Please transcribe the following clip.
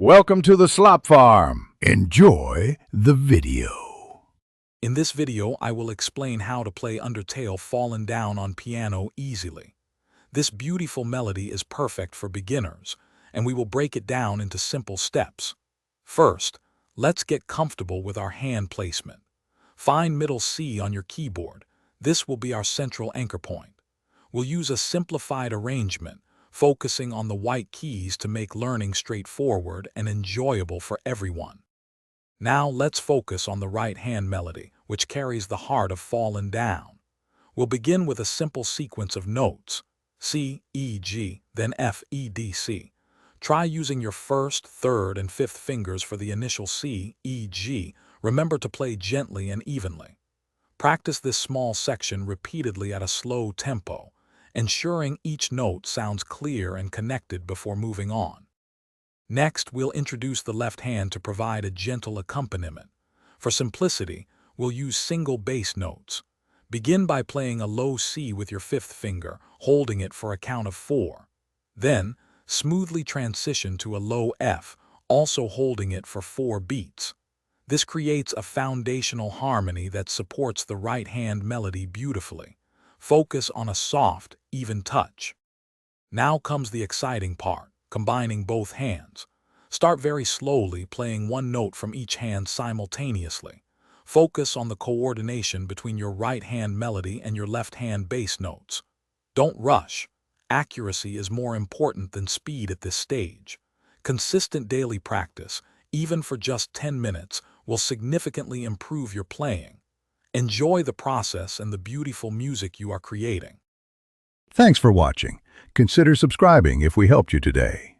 Welcome to the Slop Farm. Enjoy the video. In this video, I will explain how to play Undertale Fallen Down on piano easily. This beautiful melody is perfect for beginners, and we will break it down into simple steps. First, let's get comfortable with our hand placement. Find middle C on your keyboard. This will be our central anchor point. We'll use a simplified arrangement, focusing on the white keys to make learning straightforward and enjoyable for everyone. Now let's focus on the right hand melody, which carries the heart of Fallen Down. We'll begin with a simple sequence of notes: C, E, G, then F, E, D, C. Try using your first, third, and fifth fingers for the initial C, E, G. Remember to play gently and evenly. Practice this small section repeatedly at a slow tempo, ensuring each note sounds clear and connected before moving on. Next, we'll introduce the left hand to provide a gentle accompaniment. For simplicity, we'll use single bass notes. Begin by playing a low C with your fifth finger, holding it for a count of 4. Then, smoothly transition to a low F, also holding it for 4 beats. This creates a foundational harmony that supports the right hand melody beautifully. Focus on a soft, even touch. Now comes the exciting part, combining both hands. Start very slowly, playing one note from each hand simultaneously. Focus on the coordination between your right hand melody and your left hand bass notes. Don't rush. Accuracy is more important than speed at this stage. Consistent daily practice, even for just 10 minutes, will significantly improve your playing. Enjoy the process and the beautiful music you are creating. Thanks for watching. Consider subscribing if we helped you today.